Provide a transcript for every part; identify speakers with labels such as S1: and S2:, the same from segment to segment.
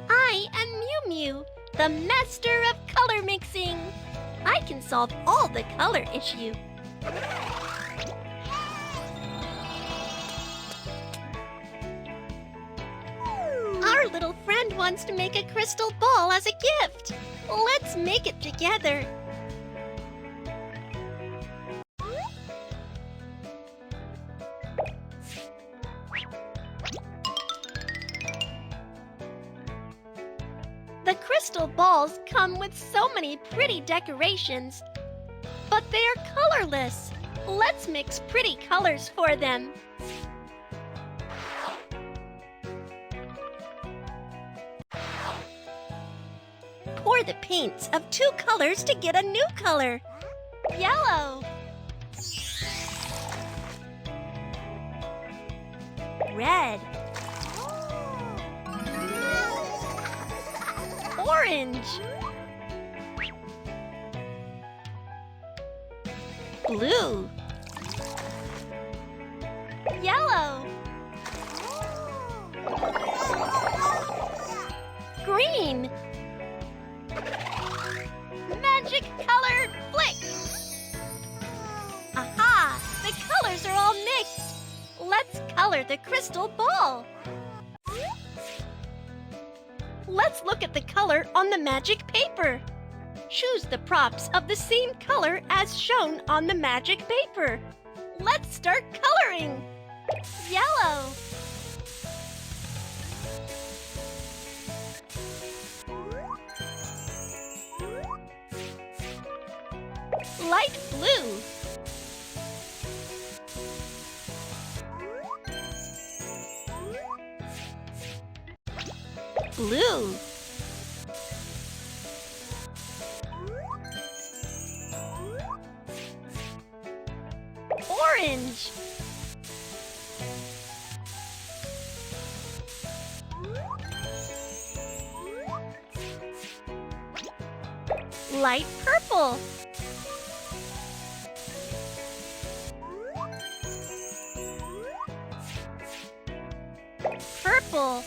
S1: I am Miumiu, the master of color mixing. I can solve all the color issue. Our little friend wants to make a crystal ball as a gift. Let's make it together. The crystal balls come with so many pretty decorations, but they are colorless. Let's mix pretty colors for them. Pour the paints of two colors to get a new color. Yellow. Red. Orange. Blue. Yellow. Green. Magic color flick. Aha! The colors are all mixed. Let's color the crystal ball. Let's look at the color on the magic paper. Choose the props of the same color as shown on the magic paper. Let's start coloring. Yellow. Light blue. Blue. Orange. Light purple. Purple.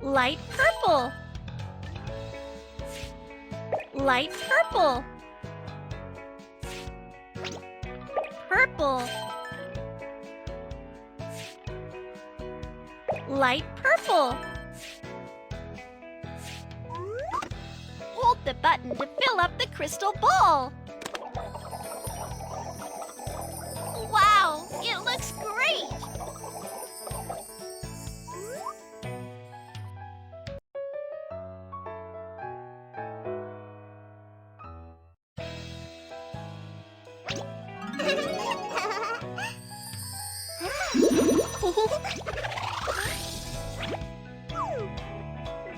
S1: Light purple. Light purple. Purple. Light purple. Hold the button to fill up the crystal ball. Wow, it looks great!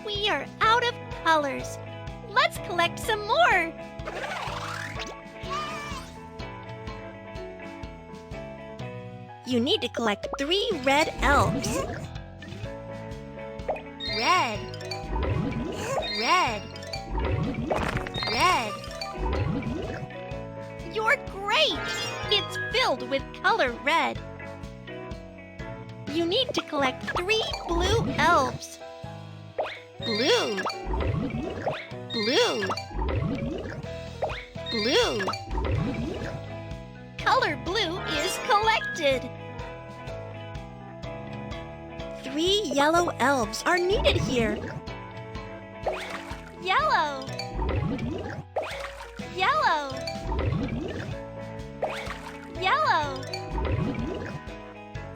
S1: We are out of colors. Let's collect some more. You need to collect 3 red elves. Red. Red. Red. You're great! It's filled with color red. You need to collect 3 blue elves. Blue. Blue. Blue. Color blue is collected. 3 yellow elves are needed here. Yellow. Yellow. Yellow.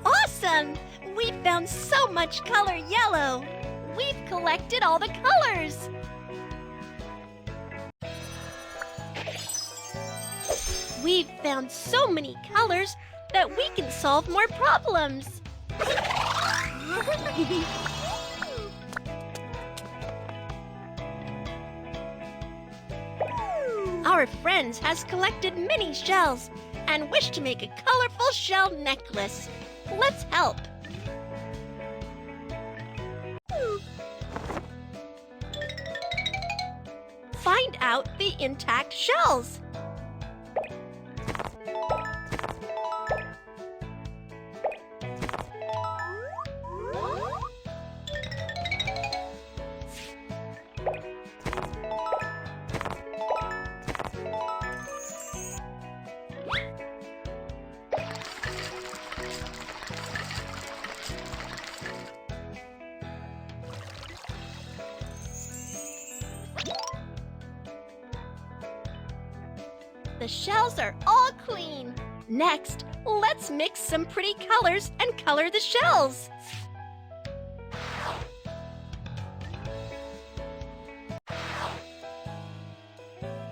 S1: Awesome! We found so much color yellow. We've collected all the colors. We've found so many colors that we can solve more problems. Our friend has collected many shells and wish to make a colorful shell necklace. Let's help. out the intact shells. The shells are all clean. Next, let's mix some pretty colors and color the shells.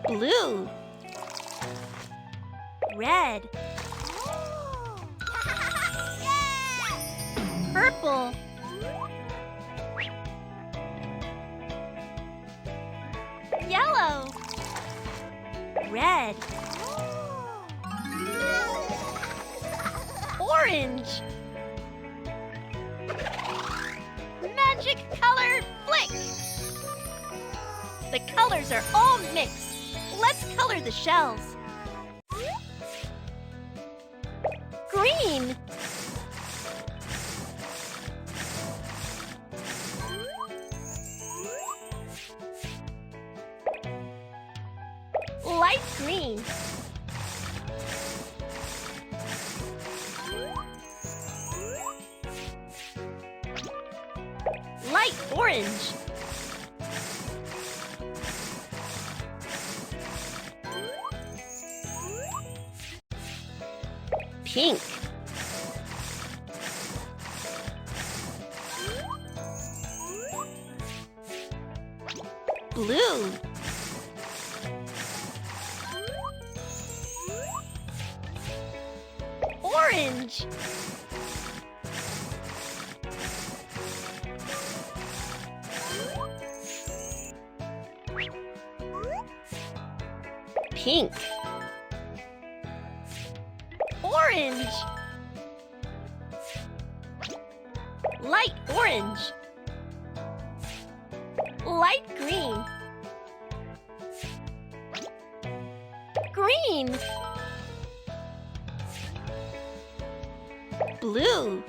S1: Blue. Red. Purple. Yellow. Red. Orange. Magic color flick. The colors are all mixed. Let's color the shells. Green. Light green. Light orange. Pink. Blue. Orange. Pink. Orange. Light orange. Light green. Green. Blue.